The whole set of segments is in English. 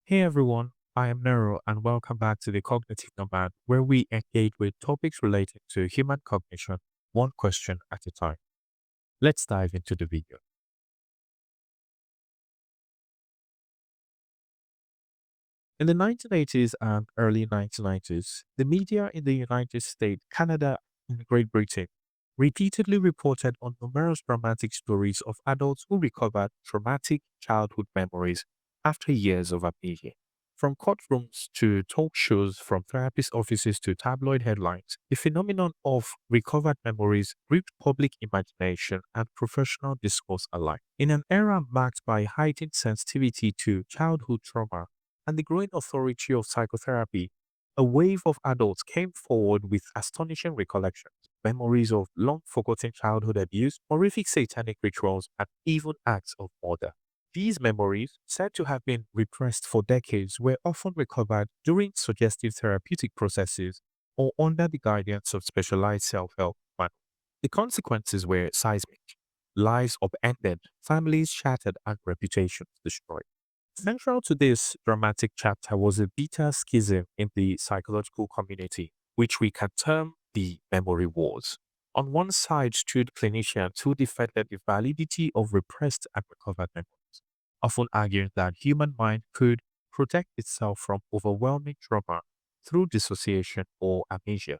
Hey everyone, I am Nero and welcome back to the Cognitive Nomad, where we engage with topics related to human cognition, one question at a time. Let's dive into the video. In the 1980s and early 1990s, the media in the United States, Canada, and Great Britain repeatedly reported on numerous dramatic stories of adults who recovered traumatic childhood memories after years of amnesia. From courtrooms to talk shows, from therapist offices to tabloid headlines, the phenomenon of recovered memories gripped public imagination and professional discourse alike. In an era marked by heightened sensitivity to childhood trauma and the growing authority of psychotherapy, a wave of adults came forward with astonishing recollections, memories of long forgotten childhood abuse, horrific satanic rituals, and even acts of murder. These memories, said to have been repressed for decades, were often recovered during suggestive therapeutic processes or under the guidance of specialized self help manuals. The consequences were seismic: lives upended, families shattered, and reputations destroyed. Central to this dramatic chapter was a bitter schism in the psychological community, which we can term the memory wars. On one side stood clinicians who defended the validity of repressed and recovered memories, often arguing that human mind could protect itself from overwhelming trauma through dissociation or amnesia.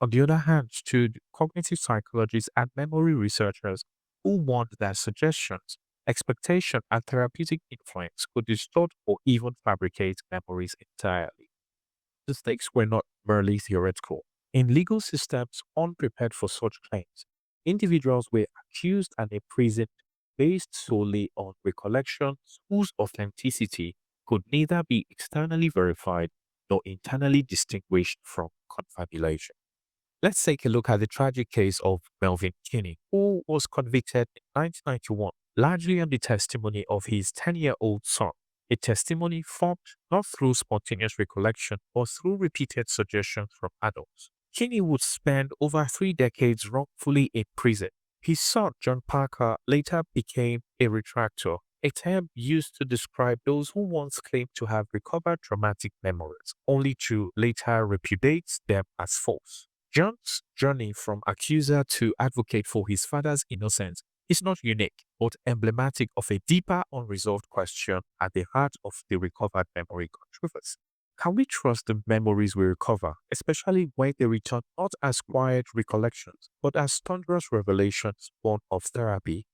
On the other hand stood cognitive psychologists and memory researchers who warned that suggestions, expectation, and therapeutic influence could distort or even fabricate memories entirely. The stakes were not merely theoretical. In legal systems unprepared for such claims, individuals were accused and imprisoned based solely on recollections whose authenticity could neither be externally verified nor internally distinguished from confabulation. Let's take a look at the tragic case of Melvin Quinney, who was convicted in 1991 largely on the testimony of his 10-year-old son, a testimony formed not through spontaneous recollection but through repeated suggestions from adults. Quinney would spend over 3 decades wrongfully in prison. His son, John Parker, later became a retractor, a term used to describe those who once claimed to have recovered traumatic memories, only to later repudiate them as false. John's journey from accuser to advocate for his father's innocence is not unique, but emblematic of a deeper unresolved question at the heart of the recovered memory controversy. Can we trust the memories we recover, especially when they return not as quiet recollections, but as thunderous revelations born of therapy?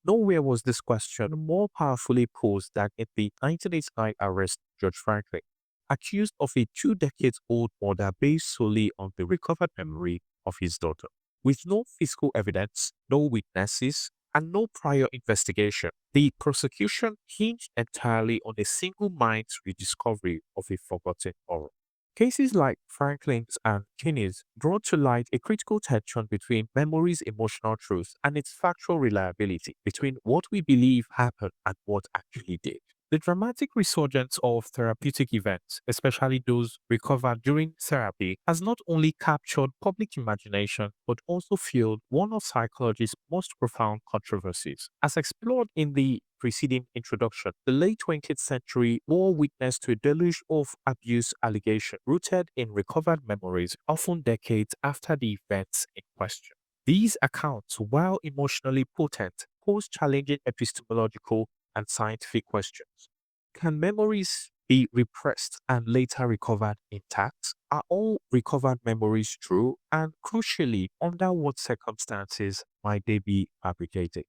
Nowhere was this question more powerfully posed than in the 1989 arrest of George Franklin, accused of a 2 decades old murder based solely on the recovered memory of his daughter. With no physical evidence, no witnesses, and no prior investigation, the prosecution hinged entirely on a single mind's rediscovery of a forgotten horror. Cases like Franklin's and Kinney's brought to light a critical tension between memory's emotional truth and its factual reliability, between what we believe happened and what actually did. The dramatic resurgence of therapeutic events, especially those recovered during therapy, has not only captured public imagination but also fueled one of psychology's most profound controversies. As explored in the preceding introduction, the late 20th century bore witness to a deluge of abuse allegations rooted in recovered memories, often decades after the events in question. These accounts, while emotionally potent, pose challenging epistemological and scientific questions. Can memories be repressed and later recovered intact? Are all recovered memories true? And crucially, under what circumstances might they be fabricated?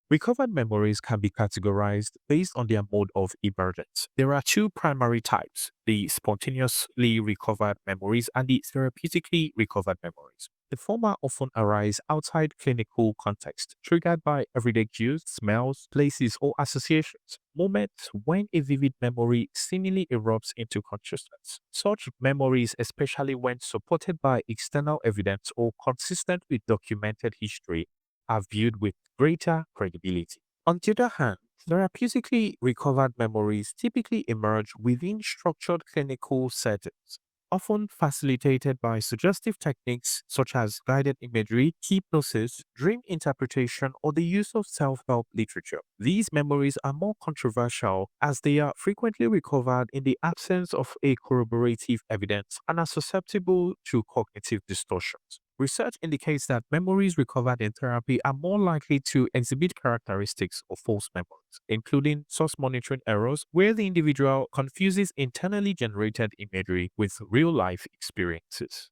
Recovered memories can be categorized based on their mode of emergence. There are two primary types: the spontaneously recovered memories and the therapeutically recovered memories. The former often arise outside clinical context, triggered by everyday cues, smells, places, or associations, moments when a vivid memory seemingly erupts into consciousness. Such memories, especially when supported by external evidence or consistent with documented history, are viewed with greater credibility. On the other hand, therapeutically recovered memories typically emerge within structured clinical settings, often facilitated by suggestive techniques such as guided imagery, hypnosis, dream interpretation, or the use of self help literature. These memories are more controversial as they are frequently recovered in the absence of a corroborative evidence and are susceptible to cognitive distortions. Research indicates that memories recovered in therapy are more likely to exhibit characteristics of false memories, including source monitoring errors, where the individual confuses internally generated imagery with real life experiences.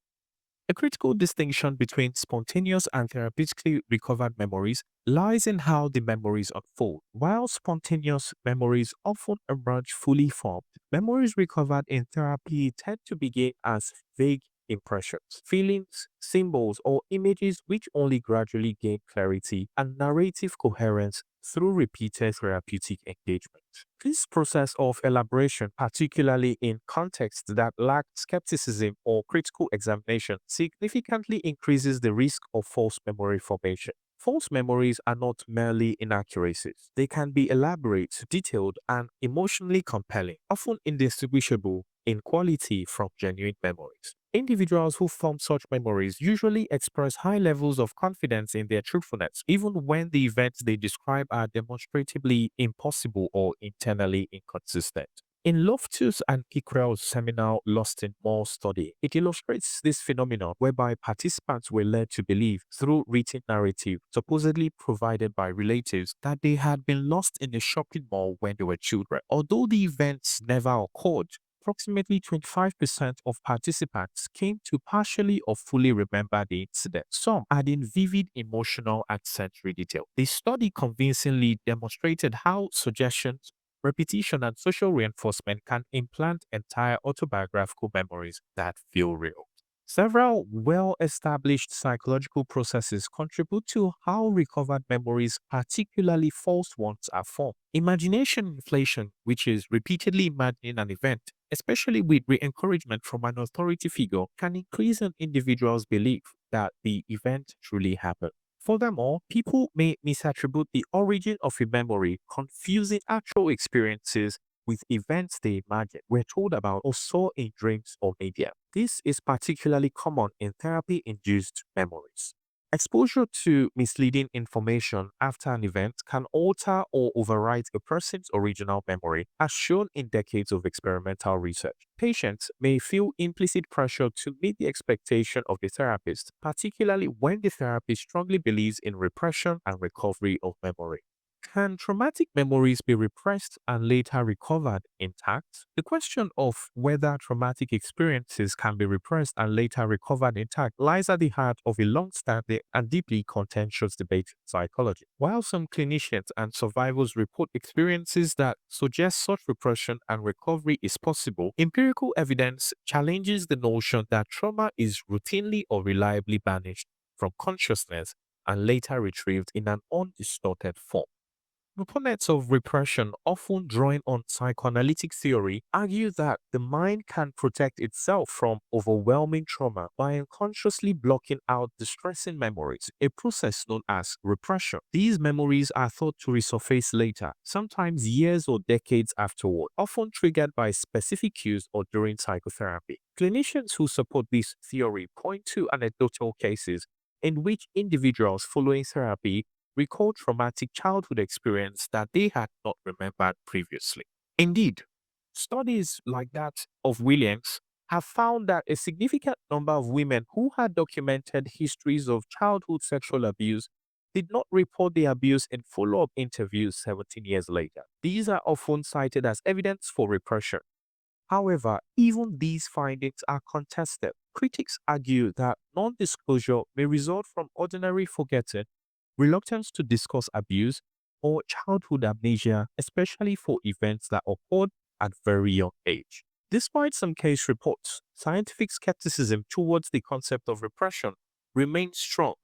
A critical distinction between spontaneous and therapeutically recovered memories lies in how the memories unfold. While spontaneous memories often emerge fully formed, memories recovered in therapy tend to begin as vague impressions, feelings, symbols, or images which only gradually gain clarity and narrative coherence through repeated therapeutic engagement. This process of elaboration, particularly in contexts that lack skepticism or critical examination, significantly increases the risk of false memory formation. False memories are not merely inaccuracies. They can be elaborate, detailed, and emotionally compelling, often indistinguishable in quality from genuine memories. Individuals who form such memories usually express high levels of confidence in their truthfulness, even when the events they describe are demonstrably impossible or internally inconsistent. In Loftus and Pickrell's seminal Lost in More study, it illustrates this phenomenon whereby participants were led to believe through written narrative supposedly provided by relatives that they had been lost in a shopping mall when they were children. Although the events never occurred, approximately 25% of participants came to partially or fully remember the incident, some adding vivid emotional and sensory detail. The study convincingly demonstrated how suggestions, repetition, and social reinforcement can implant entire autobiographical memories that feel real. Several well established psychological processes contribute to how recovered memories, particularly false ones, are formed. Imagination inflation, which is repeatedly imagining an event, especially with re encouragement from an authority figure, can increase an individual's belief that the event truly happened. Furthermore, people may misattribute the origin of a memory, confusing actual experiences with events they imagined, were told about, or saw in dreams or media. This is particularly common in therapy induced memories. Exposure to misleading information after an event can alter or overwrite a person's original memory, as shown in decades of experimental research. Patients may feel implicit pressure to meet the expectation of the therapist, particularly when the therapist strongly believes in repression and recovery of memory. Can traumatic memories be repressed and later recovered intact? The question of whether traumatic experiences can be repressed and later recovered intact lies at the heart of a long-standing and deeply contentious debate in psychology. While some clinicians and survivors report experiences that suggest such repression and recovery is possible, empirical evidence challenges the notion that trauma is routinely or reliably banished from consciousness and later retrieved in an undistorted form. Proponents of repression, often drawing on psychoanalytic theory, argue that the mind can protect itself from overwhelming trauma by unconsciously blocking out distressing memories, a process known as repression. These memories are thought to resurface later, sometimes years or decades afterward, often triggered by specific cues or during psychotherapy. Clinicians who support this theory point to anecdotal cases in which individuals following therapy recall traumatic childhood experience that they had not remembered previously. Indeed, studies like that of Williams have found that a significant number of women who had documented histories of childhood sexual abuse did not report the abuse in follow-up interviews 17 years later. These are often cited as evidence for repression. However, even these findings are contested. Critics argue that non-disclosure may result from ordinary forgetting, reluctance to discuss abuse, or childhood amnesia, especially for events that occurred at very young age. Despite some case reports, scientific skepticism towards the concept of repression remains strong.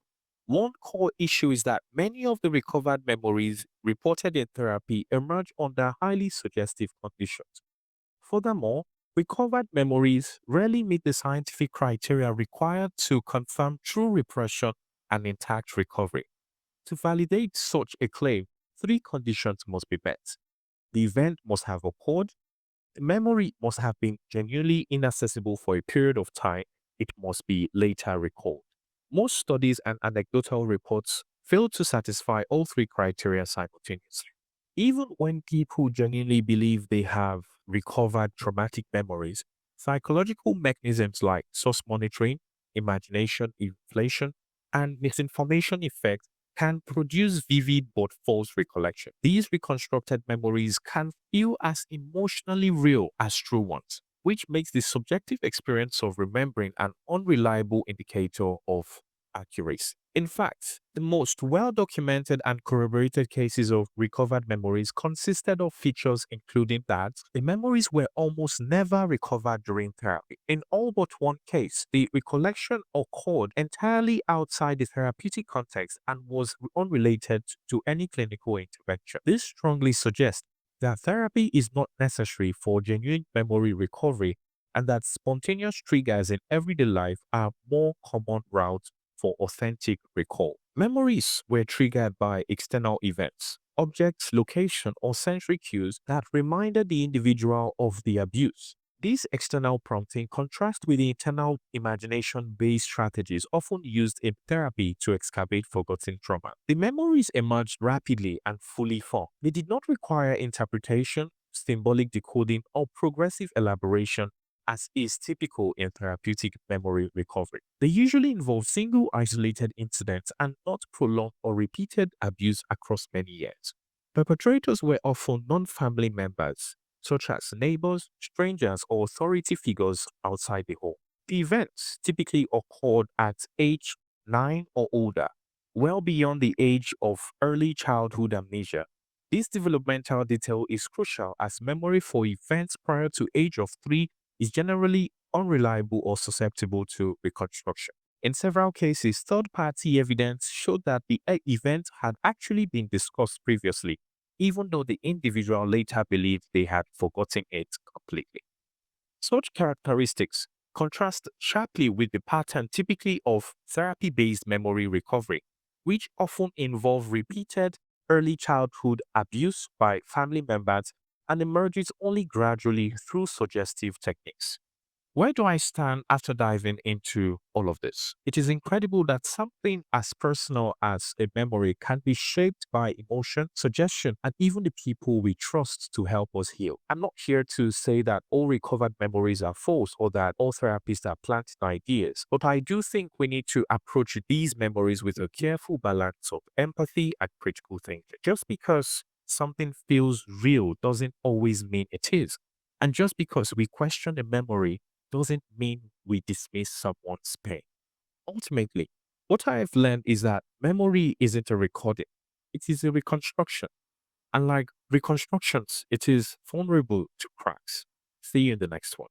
One core issue is that many of the recovered memories reported in therapy emerge under highly suggestive conditions. Furthermore, recovered memories rarely meet the scientific criteria required to confirm true repression and intact recovery. To validate such a claim, three conditions must be met. The event must have occurred, The memory must have been genuinely inaccessible for a period of time. It must be later recalled. Most studies and anecdotal reports fail to satisfy all three criteria simultaneously. Even when people genuinely believe they have recovered traumatic memories, psychological mechanisms like source monitoring, imagination inflation, and misinformation effect can produce vivid but false recollection. These reconstructed memories can feel as emotionally real as true ones, which makes the subjective experience of remembering an unreliable indicator of accuracy. In fact, the most well documented and corroborated cases of recovered memories consisted of features including that the memories were almost never recovered during therapy. In all but one case, the recollection occurred entirely outside the therapeutic context and was unrelated to any clinical intervention. This strongly suggests that therapy is not necessary for genuine memory recovery and that spontaneous triggers in everyday life are more common routes for authentic recall. Memories were triggered by external events, objects, location, or sensory cues that reminded the individual of the abuse. These external prompting contrast with the internal imagination-based strategies often used in therapy to excavate forgotten trauma. The memories emerged rapidly and fully formed. They did not require interpretation, symbolic decoding, or progressive elaboration as is typical in therapeutic memory recovery. They usually involve single isolated incidents and not prolonged or repeated abuse across many years. Perpetrators were often non-family members, such as neighbors, strangers, or authority figures outside the home. The events typically occurred at age 9 or older, well beyond the age of early childhood amnesia. This developmental detail is crucial as memory for events prior to age of 3 is generally unreliable or susceptible to reconstruction. In several cases, third party evidence showed that the event had actually been discussed previously, even though the individual later believed they had forgotten it completely. Such characteristics contrast sharply with the pattern typically of therapy based memory recovery, which often involve repeated early childhood abuse by family members and emerges only gradually through suggestive techniques. Where do I stand after diving into all of this? It is incredible that something as personal as a memory can be shaped by emotion, suggestion, and even the people we trust to help us heal. I'm not here to say that all recovered memories are false or that all therapists are planting ideas, but I do think we need to approach these memories with a careful balance of empathy and critical thinking. Just because something feels real doesn't always mean it is. And just because we question a memory doesn't mean we dismiss someone's pain. Ultimately, what I have learned is that memory isn't a recording, it is a reconstruction. And like reconstructions, it is vulnerable to cracks. See you in the next one.